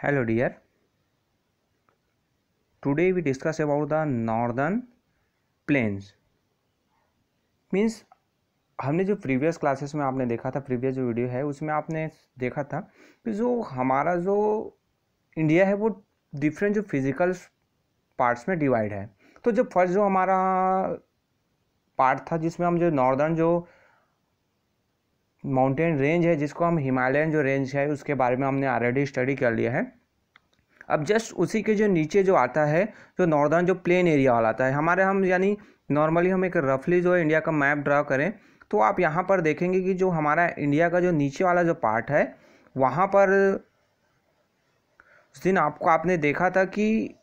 Hello dear, today we discuss about the northern plains. Means हमने जो previous classes में आपने देखा था, प्रीवियस जो वीडियो है उसमें आपने देखा था कि जो हमारा जो इंडिया है वो डिफरेंट जो फिजिकल पार्ट्स में डिवाइड है। तो जो फर्स्ट जो हमारा पार्ट था जिसमें हम जो नॉर्दर्न जो माउंटेन रेंज है जिसको हम हिमालयन जो रेंज है उसके बारे में हमने ऑलरेडी स्टडी कर लिया है। अब जस्ट उसी के जो नीचे जो आता है जो नॉर्दर्न जो प्लेन एरिया वाला आता है हमारे, हम यानी नॉर्मली हम एक रफली जो है इंडिया का मैप ड्रा करें तो आप यहाँ पर देखेंगे कि जो हमारा इंडिया का जो नीचे वाला जो पार्ट है वहाँ पर उस दिन आपने देखा था कि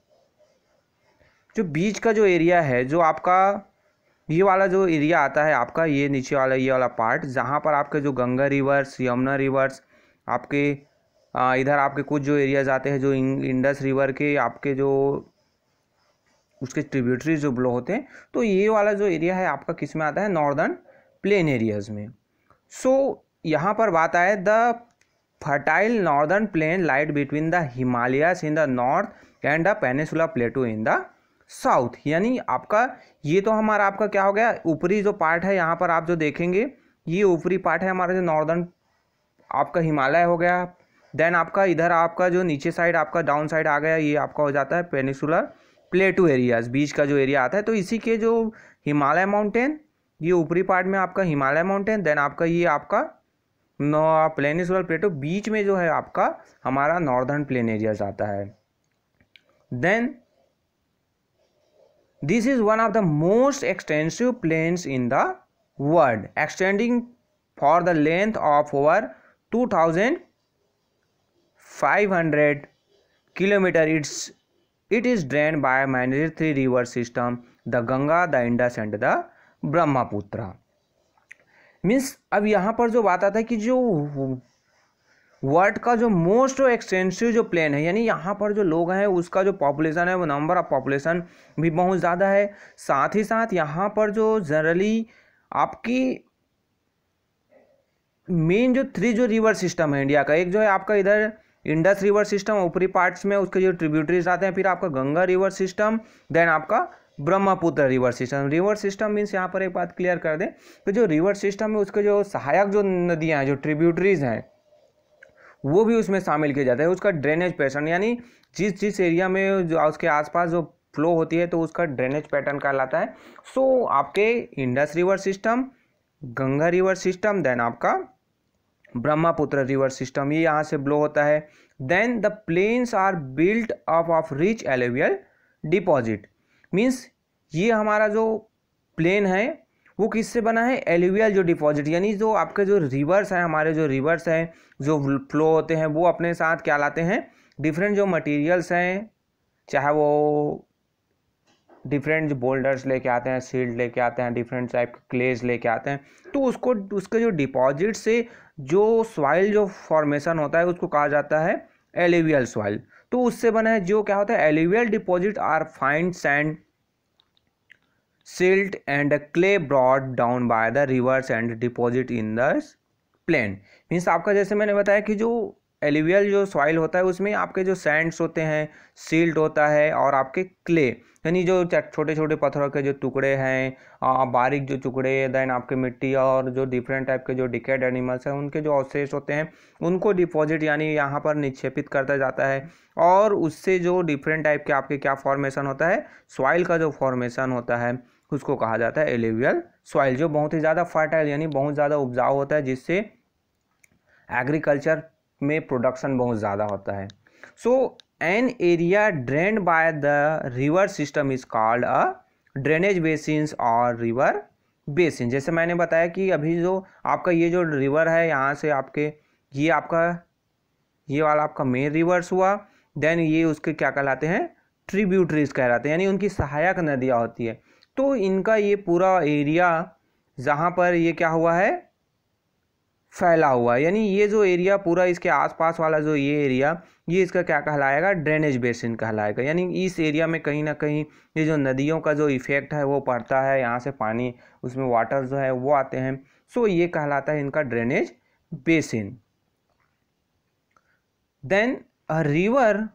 जो बीच का जो एरिया है, जो आपका ये वाला जो एरिया आता है आपका, ये नीचे वाला ये वाला पार्ट जहाँ पर आपके जो गंगा रिवर्स, यमुना रिवर्स, आपके इधर आपके कुछ जो एरियाज आते हैं जो इंडस रिवर के आपके जो उसके ट्रिब्यूटरीज जो ब्लो होते हैं, तो ये वाला जो एरिया है आपका किस में आता है, नॉर्दर्न प्लेन एरियाज में। सो यहाँ पर बात आए the fertile northern plain light between the Himalayas in the north and the peninsula प्लेटू in the south. यानी आपका ये तो हमारा आपका क्या हो गया, ऊपरी जो पार्ट है यहाँ पर आप जो देखेंगे ये ऊपरी पार्ट है हमारा जो नॉर्दर्न आपका हिमालय हो गया। देन आपका इधर आपका जो नीचे साइड आपका डाउन साइड आ गया, ये आपका हो जाता है पेनिसुलर प्लेटू एरियाज, बीच का जो एरिया आता है। तो इसी के जो हिमालय माउंटेन, ये ऊपरी पार्ट में आपका हिमालय माउंटेन, देन आपका ये आपका पेनिसुलर प्लेटू, बीच में जो है आपका हमारा नॉर्दर्न प्लेन एरियाज आता है। Then this is one of the most extensive plains in the world, extending for the length of over 2500 kilometer. It is drained by major three river system, the Ganga, the Indus and the Brahmaputra. Means अब यहाँ पर जो बात आता है कि जो world का जो मोस्ट एक्सटेंसिव जो प्लेन है, यानी यहाँ पर जो लोग हैं उसका जो पॉपुलेशन है वो नंबर ऑफ पॉपुलेशन भी बहुत ज़्यादा है। साथ ही साथ यहाँ पर जो जनरली आपकी मेन जो थ्री जो रिवर सिस्टम है इंडिया का, एक जो है आपका इधर इंडस रिवर सिस्टम ऊपरी पार्ट्स में, उसके जो ट्रिब्यूटरीज आते हैं, फिर आपका गंगा रिवर सिस्टम, देन आपका Brahmaputra river system. River system means यहाँ पर एक बात क्लियर कर दें कि जो रिवर सिस्टम है उसके जो सहायक जो नदियाँ हैं, जो ट्रिब्यूटरीज हैं, वो भी उसमें शामिल किए जाते हैं। उसका ड्रेनेज पैटर्न यानी जिस एरिया में जो उसके आसपास जो फ्लो होती है तो उसका ड्रेनेज पैटर्न कहलाता है। सो आपके Indus river system, Ganga river system, then आपका ब्रह्मपुत्र रिवर सिस्टम, ये यहाँ से ब्लो होता है। Then the plains are built up of rich alluvial deposit. Means ये हमारा जो प्लेन है वो किससे बना है, एलुवियल जो डिपॉजिट, यानी जो आपके जो रिवर्स हैं, हमारे जो रिवर्स हैं जो फ्लो होते हैं वो अपने साथ क्या लाते हैं, डिफरेंट जो मटेरियल्स हैं, चाहे वो डिफरेंट जो बोल्डर्स लेके आते हैं, सील्ड लेके आते हैं, डिफरेंट टाइप के क्लेज लेके आते हैं, तो उसको उसके जो डिपॉजिट से जो सॉइल जो फॉर्मेशन होता है उसको कहा जाता है एलुवियल सॉइल। तो उससे बना है जो क्या होता है, alluvial deposit are fine sand, silt and clay brought down by the rivers and deposit in the plain. Means आपका जैसे मैंने बताया कि जो एलुवियल जो सॉइल होता है उसमें आपके जो सैंड्स होते हैं, सिल्ट होता है और आपके क्ले यानी जो छोटे छोटे पत्थरों के जो टुकड़े हैं, बारीक जो टुकड़े, देन आपके मिट्टी और जो डिफरेंट टाइप के जो डिकेड एनिमल्स हैं उनके जो अवशेष होते हैं उनको डिपॉजिट यानी यहाँ पर निक्षेपित करता जाता है। और उससे जो डिफरेंट टाइप के आपके क्या फॉर्मेशन होता है, सॉइल का जो फॉर्मेशन होता है उसको कहा जाता है एलुवियल सॉइल, जो बहुत ही ज़्यादा फर्टाइल यानी बहुत ज़्यादा उपजाऊ होता है, जिससे एग्रीकल्चर में प्रोडक्शन बहुत ज़्यादा होता है। So an area drained by the river system is called a drainage basins और रिवर बेसिन। जैसे मैंने बताया कि अभी जो आपका ये जो रिवर है यहाँ से आपके ये आपका ये वाला आपका मेन रिवर्स हुआ, देन ये उसके क्या कहलाते हैं, ट्रिब्यूटरीज कहलाते हैं, यानी उनकी सहायक नदियाँ होती है। तो इनका ये पूरा एरिया जहाँ पर ये क्या हुआ है, फैला हुआ है, यानी ये जो एरिया पूरा इसके आसपास वाला जो ये एरिया, ये इसका क्या कहलाएगा, ड्रेनेज बेसिन कहलाएगा। यानी इस एरिया में कहीं ना कहीं ये जो नदियों का जो इफेक्ट है वो पड़ता है, यहाँ से पानी उसमें वाटर जो है वो आते हैं। सो ये कहलाता है इनका drainage basin. Then a river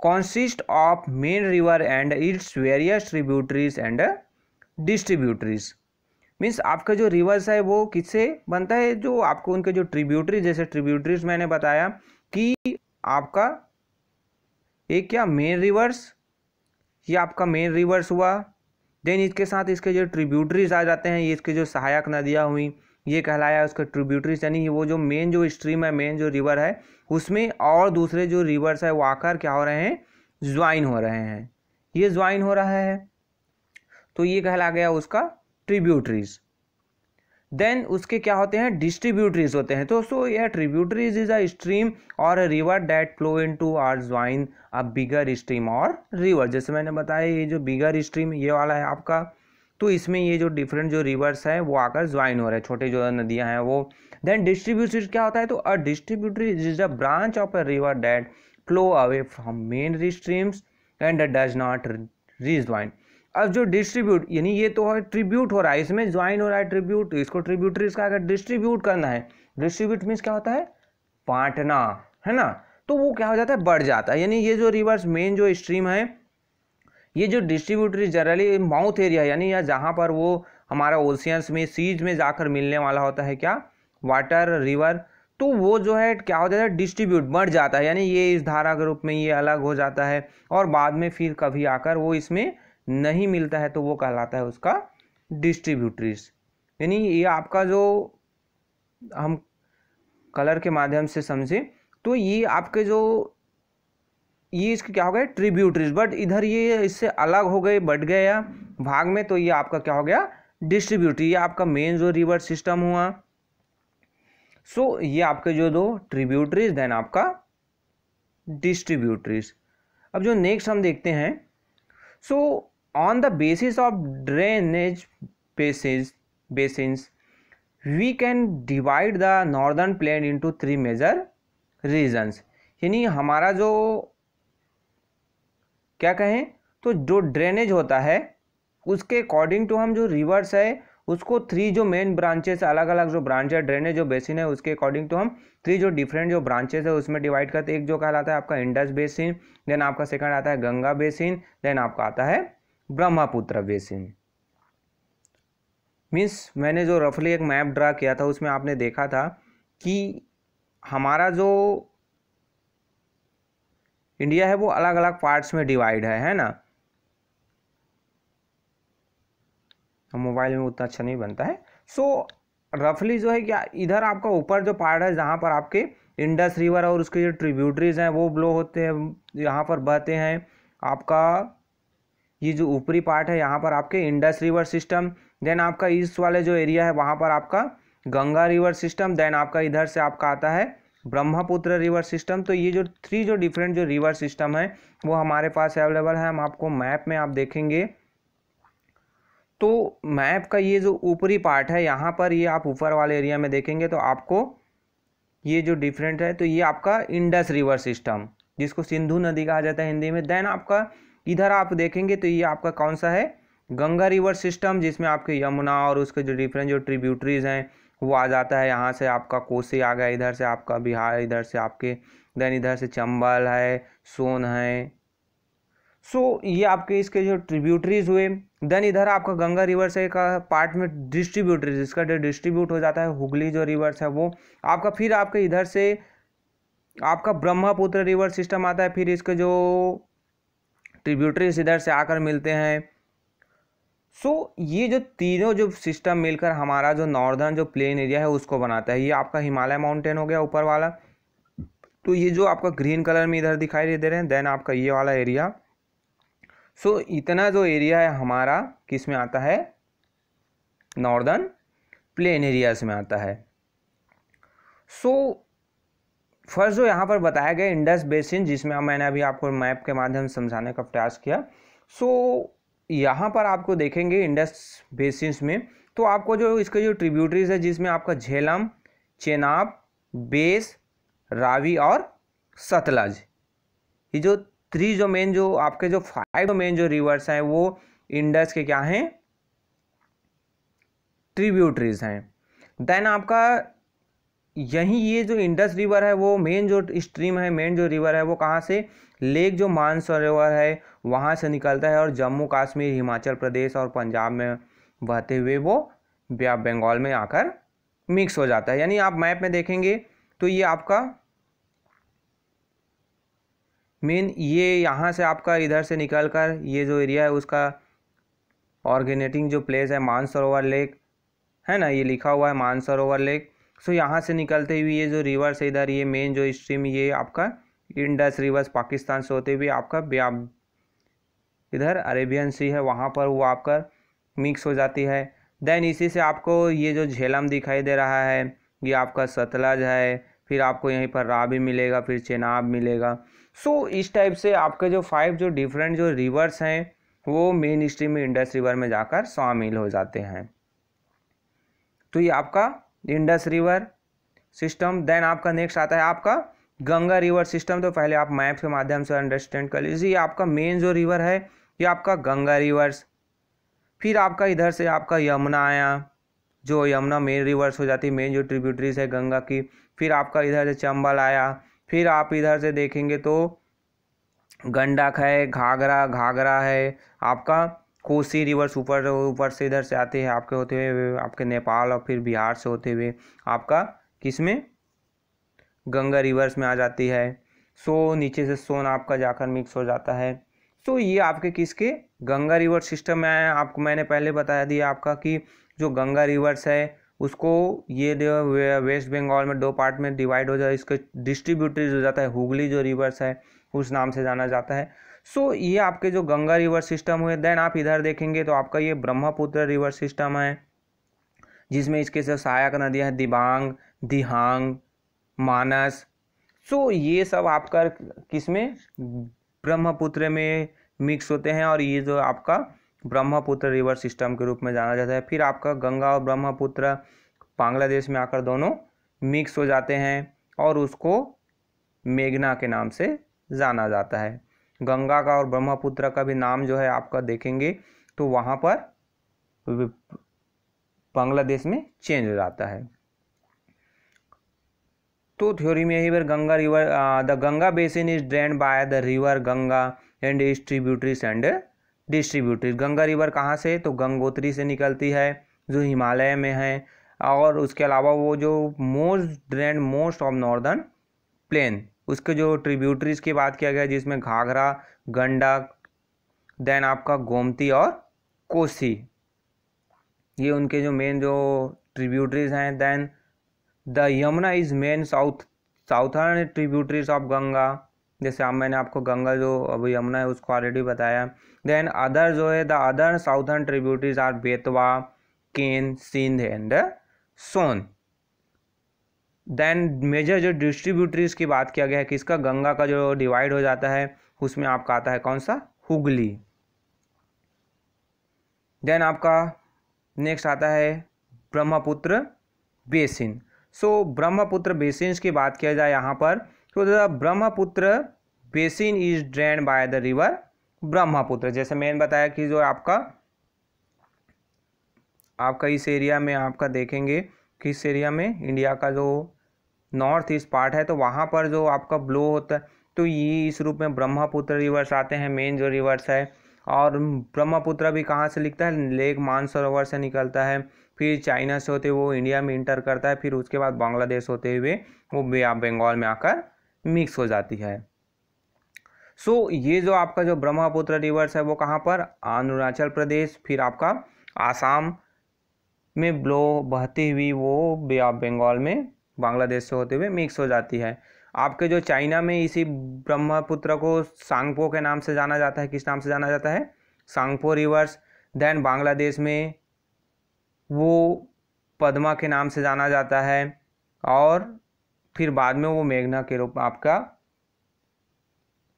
consist of main river and its various tributaries and distributaries। Means आपका जो रिवर्स है वो किससे बनता है, जो आपको उनके जो ट्रिब्यूटरी, जैसे ट्रिब्यूटरीज मैंने बताया कि आपका एक क्या मेन रिवर्स, ये आपका मेन रिवर्स हुआ, देन इसके साथ इसके जो ट्रिब्यूटरीज आ जाते हैं, ये इसके जो सहायक नदियाँ हुई, ये कहलाया उसका ट्रिब्यूटरीज, यानी वो जो मेन जो स्ट्रीम है, मेन जो रिवर है उसमें और दूसरे जो रिवर्स है वो आकर क्या हो रहे हैं, ज्वाइन हो रहे हैं, ये ज्वाइन हो रहा है, तो ये कहला गया उसका ट्रिब्यूटरीज। देन उसके क्या होते हैं, डिस्ट्रीब्यूटरीज होते हैं। तो सो यह ट्रिब्यूटरीज इज अ स्ट्रीम और अ रिवर दैट फ्लो इनटू और ज्वाइन अ बिगर स्ट्रीम और रिवर। जैसे मैंने बताया ये जो बिगर स्ट्रीम ये वाला है आपका, तो इसमें ये जो डिफरेंट जो रिवर्स है वो आकर ज्वाइन हो रहे हैं, छोटे जो नदियां हैं वो। देन डिस्ट्रीब्यूटरीज क्या होता है, तो a distributary is a branch of a river that flow away from main streams and does not rejoin. अब जो डिस्ट्रीब्यूट यानी ये तो है ट्रिब्यूट हो रहा है, इसमें ज्वाइन हो रहा है ट्रिब्यूट, इसको ट्रिब्यूटरीज का अगर डिस्ट्रीब्यूट करना है, डिस्ट्रीब्यूट मीन्स क्या होता है, बांटना, है ना, तो वो क्या हो जाता है, बढ़ जाता है। यानी ये जो रिवर्स मेन जो स्ट्रीम है, ये जो डिस्ट्रीब्यूटरी जनरली माउथ एरिया यानी या जहाँ पर वो हमारा ओशियंस में सीज में जाकर मिलने वाला होता है क्या, वाटर रिवर, तो वो जो है क्या हो जाता है, डिस्ट्रीब्यूट बढ़ जाता है, यानी ये इस धारा के रूप में ये अलग हो जाता है और बाद में फिर कभी आकर वो इसमें नहीं मिलता है, तो वो कहलाता है उसका डिस्ट्रीब्यूटरीज। यानी ये आपका जो हम कलर के माध्यम से समझे तो ये आपके जो ये इसके क्या हो गए ट्रिब्यूटरीज, बट इधर ये इससे अलग हो गए, बढ़ गए या भाग में, तो ये आपका क्या हो गया डिस्ट्रीब्यूटरी, ये आपका मेन जो रिवर सिस्टम हुआ। सो ये आपके जो दो ट्रिब्यूटरीज देन आपका डिस्ट्रीब्यूटरीज। अब जो नेक्स्ट हम देखते हैं, सो on the basis of drainage basins we can divide the northern plain into 3 major regions। यानी हमारा जो क्या कहें, तो जो ड्रेनेज होता है उसके अकॉर्डिंग टू हम जो रिवर्स है उसको 3 जो मेन ब्रांचेस, अलग अलग जो ब्रांच है ड्रेनेज जो बेसिन है उसके अकॉर्डिंग टू हम 3 जो डिफरेंट जो ब्रांचेस है उसमें डिवाइड करते हैं। एक जो कहलाता है आपका इंडस बेसिन, देन आपका सेकंड आता है गंगा बेसिन, देन आपका आता है ब्रह्मपुत्र बेसिन। मीन्स मैंने जो रफली एक मैप ड्रा किया था उसमें आपने देखा था कि हमारा जो इंडिया है वो अलग अलग पार्ट्स में डिवाइड है ना, मोबाइल में उतना अच्छा नहीं बनता है। सो रफली जो है क्या, इधर आपका ऊपर जो पार्ट है जहाँ पर आपके इंडस रिवर और उसके जो ट्रिब्यूटरीज हैं वो ब्लो होते हैं, यहाँ पर बहते हैं, आपका ये जो ऊपरी पार्ट है यहाँ पर आपके इंडस रिवर सिस्टम, देन आपका ईस्ट वाले जो एरिया है वहाँ पर आपका गंगा रिवर सिस्टम, देन आपका इधर से आपका आता है ब्रह्मपुत्र रिवर सिस्टम। तो ये जो 3 जो डिफरेंट जो रिवर सिस्टम है वो हमारे पास अवेलेबल है। हम आपको मैप में आप देखेंगे तो मैप का ये जो ऊपरी पार्ट है यहाँ पर, ये आप ऊपर वाले एरिया में देखेंगे तो आपको ये जो डिफरेंट है, तो ये आपका इंडस रिवर सिस्टम जिसको सिंधु नदी कहा जाता है हिंदी में। देन आपका इधर आप देखेंगे तो ये आपका कौन सा है, गंगा रिवर सिस्टम, जिसमें आपके यमुना और उसके जो डिफरेंट जो ट्रिब्यूटरीज हैं वो आ जाता है। यहाँ से आपका कोसी आ गया, इधर से आपका बिहार, इधर से आपके देन इधर से चंबल है, सोन है। सो ये आपके इसके जो ट्रिब्यूटरीज हुए। देन इधर आपका गंगा रिवर से का पार्ट में डिस्ट्रीब्यूटरीज, इसका डिस्ट्रीब्यूट हो जाता है हुगली जो रिवर्स है वो आपका। फिर आपके इधर से आपका ब्रह्मपुत्र रिवर सिस्टम आता है, फिर इसके जो ट्रिब्यूटरीज इधर से आकर मिलते हैं। सो ये जो तीनों जो सिस्टम मिलकर हमारा जो नॉर्दर्न जो प्लेन एरिया है उसको बनाता है। ये आपका हिमालय माउंटेन हो गया ऊपर वाला, तो ये जो आपका ग्रीन कलर में इधर दिखाई दे रहे हैं, देन आपका ये वाला एरिया। सो इतना जो एरिया है हमारा किस में आता है, नॉर्दर्न प्लेन एरियाज में आता है। सो फर्स्ट जो यहाँ पर बताया गया इंडस बेसिन, जिसमें मैंने अभी आपको मैप के माध्यम से समझाने का प्रयास किया। सो यहाँ पर आपको देखेंगे इंडस बेसिन में, तो आपको जो इसके जो ट्रिब्यूटरीज है जिसमें आपका झेलम, चेनाब, बेस, रावी और सतलज, ये जो 3 जो मेन जो आपके जो 5 मेन जो रिवर्स हैं वो इंडस के क्या हैं, ट्रिब्यूटरीज हैं। देन आपका यही ये जो इंडस रिवर है वो मेन जो स्ट्रीम है, मेन जो रिवर है वो कहाँ से, लेक जो मानसरोवर है वहाँ से निकलता है और जम्मू कश्मीर, हिमाचल प्रदेश और पंजाब में बहते हुए वो बे ऑफ बंगाल में आकर मिक्स हो जाता है। यानी आप मैप में देखेंगे तो ये आपका मेन ये यहाँ से आपका इधर से निकल कर ये जो एरिया है उसका ऑर्गेनेटिंग जो प्लेस है मानसरोवर लेक है ना, ये लिखा हुआ है मानसरोवर लेक। सो यहाँ से निकलते हुए ये जो रिवर से इधर ये मेन जो स्ट्रीम ये आपका इंडस रिवर्स पाकिस्तान से होते हुए आपका इधर अरेबियन सी है वहाँ पर वो आपका मिक्स हो जाती है। देन इसी से आपको ये जो झेलम दिखाई दे रहा है ये आपका सतलज है, फिर आपको यहीं पर रावी मिलेगा, फिर चेनाब मिलेगा। सो इस टाइप से आपके जो 5 जो डिफरेंट जो रिवर्स हैं वो मेन स्ट्रीम में इंडस रिवर में जाकर शामिल हो जाते हैं। तो ये आपका इंडस रिवर सिस्टम। देन आपका नेक्स्ट आता है आपका गंगा रिवर सिस्टम। तो पहले आप मैप के माध्यम से अंडरस्टैंड कर लीजिए। ये आपका मेन जो रिवर है ये आपका गंगा रिवर्स, फिर आपका इधर से आपका यमुना आया, जो यमुना मेन रिवर्स हो जाती है, मेन जो ट्रिब्यूटरीज है गंगा की। फिर आपका इधर से चंबल आया, फिर आप इधर से देखेंगे तो गंडक है, घाघरा है, आपका कोसी रिवर्स ऊपर से इधर से आते हैं आपके होते हुए आपके नेपाल और फिर बिहार से होते हुए आपका किसमें गंगा रिवर्स में आ जाती है। सो नीचे से सोन आपका जाकर मिक्स हो जाता है। सो ये आपके किसके गंगा रिवर सिस्टम में आया। आपको मैंने पहले बताया दिया आपका कि जो गंगा रिवर्स है उसको ये वेस्ट बंगाल में 2 पार्ट में डिवाइड हो जाए, इसके डिस्ट्रीब्यूटरीज हो जाता है। हुगली जो रिवर्स है उस नाम से जाना जाता है। सो ये आपके जो गंगा रिवर सिस्टम हुए। देन आप इधर देखेंगे तो आपका ये ब्रह्मपुत्र रिवर सिस्टम है जिसमें इसके से सहायक नदियाँ हैं दिबांग, दिहांग, मानस। सो ये सब आपका किसमें ब्रह्मपुत्र में मिक्स होते हैं और ये जो आपका ब्रह्मपुत्र रिवर सिस्टम के रूप में जाना जाता है। फिर आपका गंगा और ब्रह्मपुत्र बांग्लादेश में आकर दोनों मिक्स हो जाते हैं और उसको मेघना के नाम से जाना जाता है। गंगा का और ब्रह्मपुत्र का भी नाम जो है आपका देखेंगे तो वहाँ पर बांग्लादेश में चेंज हो जाता है। तो थ्योरी में यही बार Ganga river the Ganga basin is drained by the river Ganga and its tributaries and distributaries. Ganga river कहाँ से, तो गंगोत्री से निकलती है जो हिमालय में है, और उसके अलावा वो जो मोस्ट ऑफ नॉर्दर्न प्लेन उसके जो ट्रिब्यूटरीज की बात किया गया जिसमें घाघरा, गंडक, देन आपका गोमती और कोसी, ये उनके जो मेन जो ट्रिब्यूटरीज हैं। Then the Yamuna is main southern tributaries of Ganga, जैसे मैंने आपको गंगा जो अब यमुना है उसको ऑलरेडी बताया। देन अदर जो है the other southern tributaries are Betwa, Ken, Sindh and Son. Then major जो डिस्ट्रीब्यूटरीज की बात किया गया है किसका, गंगा का जो डिवाइड हो जाता है उसमें आपका आता है कौन सा, हुगली। देन आपका नेक्स्ट आता है ब्रह्मपुत्र बेसिन। सो ब्रह्मपुत्र बेसिन की बात किया जाए यहाँ पर तो the Brahmaputra basin is drained by the river Brahmaputra. जैसे मैंने बताया कि जो आपका इस एरिया में आपका देखेंगे कि इस एरिया में इंडिया का जो नॉर्थ ईस्ट पार्ट है तो वहाँ पर जो आपका ब्लो होता है तो ये इस रूप में ब्रह्मपुत्र रिवर्स आते हैं, मेन जो रिवर्स है। और ब्रह्मपुत्र भी कहाँ से लिखता है, लेक मानसरोवर से निकलता है, फिर चाइना से होते हुए वो इंडिया में इंटर करता है, फिर उसके बाद बांग्लादेश होते हुए वो बे ऑफ बंगाल में आकर मिक्स हो जाती है। सो ये जो आपका जो ब्रह्मपुत्र रिवर्स है वो कहाँ पर, अरुणाचल प्रदेश, फिर आपका आसाम में बहती हुई वो बे ऑफ बंगाल में बांग्लादेश से होते हुए मिक्स हो जाती है। आपके जो चाइना में इसी ब्रह्मपुत्र को सांगपो के नाम से जाना जाता है, किस नाम से जाना जाता है, सांगपो रिवर्स। देन बांग्लादेश में वो पद्मा के नाम से जाना जाता है और फिर बाद में वो मेघना के रूप में आपका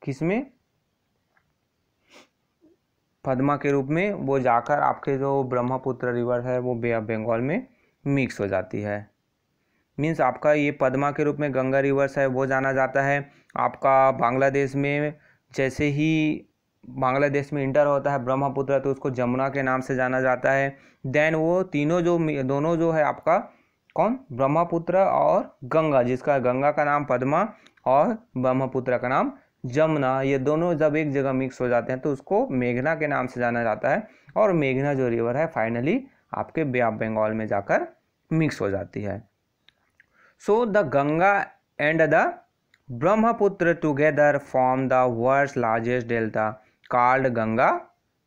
किसमें, पद्मा के रूप में वो जाकर आपके जो ब्रह्मपुत्र रिवर है वो बे ऑफ बंगाल में मिक्स हो जाती है। मीन्स आपका ये पद्मा के रूप में गंगा रिवर्स है वो जाना जाता है। आपका बांग्लादेश में जैसे ही बांग्लादेश में इंटर होता है ब्रह्मपुत्र तो उसको जमुना के नाम से जाना जाता है। देन वो दोनों जो है आपका कौन, ब्रह्मपुत्र और गंगा, जिसका गंगा का नाम पद्मा और ब्रह्मपुत्र का नाम जमुना, ये दोनों जब एक जगह मिक्स हो जाते हैं तो उसको मेघना के नाम से जाना जाता है। और मेघना जो रिवर है फाइनली आपके बे ऑफ बंगाल में जाकर मिक्स हो जाती है। So the Ganga and the Brahmaputra together form the world's largest delta called Ganga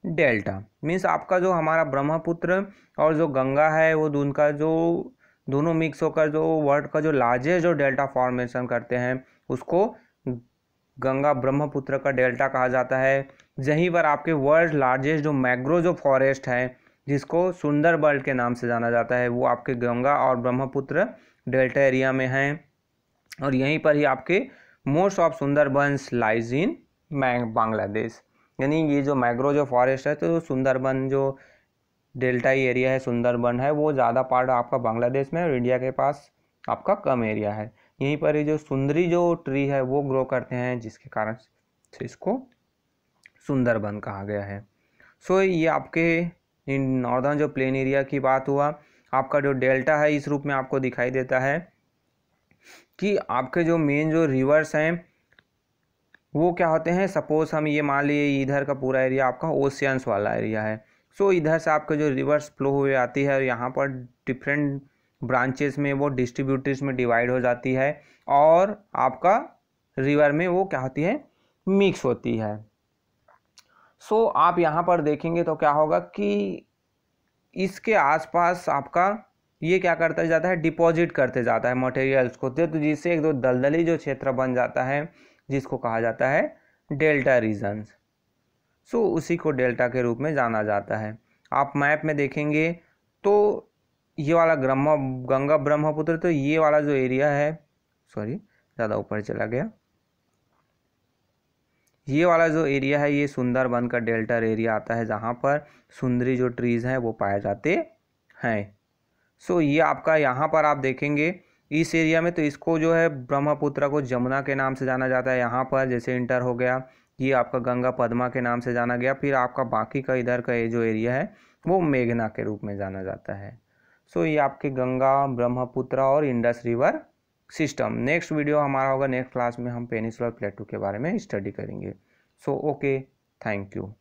delta. Means आपका जो हमारा ब्रह्मपुत्र और जो गंगा है वो उनका जो दोनों मिक्स होकर जो वर्ल्ड का जो लार्जेस्ट जो डेल्टा फॉर्मेशन करते हैं उसको गंगा ब्रह्मपुत्र का डेल्टा कहा जाता है। यहीं पर आपके वर्ल्ड लार्जेस्ट जो मैंग्रोव जो फॉरेस्ट है जिसको सुंदरबन के नाम से जाना जाता है वो आपके गंगा और ब्रह्मपुत्र डेल्टा एरिया में हैं। और यहीं पर ही आपके most of Sundarbans lies in Bangladesh. यानी ये जो मैंग्रोव जो फॉरेस्ट है तो सुंदरबन जो डेल्टाई एरिया है सुंदरबन है वो ज़्यादा पार्ट आपका बांग्लादेश में और इंडिया के पास आपका कम एरिया है। यहीं पर ये जो सुंदरी जो ट्री है वो ग्रो करते हैं जिसके कारण से इसको सुंदरबन कहा गया है। सो ये आपके इन नॉर्दर्न जो प्लेन एरिया की बात हुआ। आपका जो डेल्टा है इस रूप में आपको दिखाई देता है कि आपके जो मेन जो रिवर्स हैं वो क्या होते हैं। सपोज हम ये मान लिए इधर का पूरा एरिया आपका ओशियंस वाला एरिया है। सो इधर से आपका जो रिवर्स फ्लो हुए आती है और यहाँ पर डिफरेंट ब्रांचेस में वो डिस्ट्रीब्यूटर्स में डिवाइड हो जाती है और आपका रिवर में वो क्या होती है, मिक्स होती है। सो आप यहाँ पर देखेंगे तो क्या होगा कि इसके आसपास आपका ये क्या करता जाता है, डिपॉजिट करते जाता है मटेरियल्स को, तो जिससे एक दो दलदली जो क्षेत्र बन जाता है जिसको कहा जाता है डेल्टा रीजन्स। सो उसी को डेल्टा के रूप में जाना जाता है। आप मैप में देखेंगे तो ये वाला गंगा ब्रह्मपुत्र, तो ये वाला जो एरिया है, सॉरी ज़्यादा ऊपर चला गया, ये वाला जो एरिया है ये सुंदरबन का डेल्टा एरिया आता है जहाँ पर सुंदरी जो ट्रीज़ हैं वो पाए जाते हैं। सो ये आपका यहाँ पर आप देखेंगे इस एरिया में तो इसको जो है ब्रह्मपुत्र को जमुना के नाम से जाना जाता है। यहाँ पर जैसे इंटर हो गया ये आपका गंगा पद्मा के नाम से जाना गया। फिर आपका बाकी का इधर का ये जो एरिया है वो मेघना के रूप में जाना जाता है। सो ये आपके गंगा ब्रह्मपुत्र और Indus river system. Next video हमारा होगा, नेक्स्ट क्लास में हम पेनिसुलर प्लेटू के बारे में स्टडी करेंगे। So okay, thank you.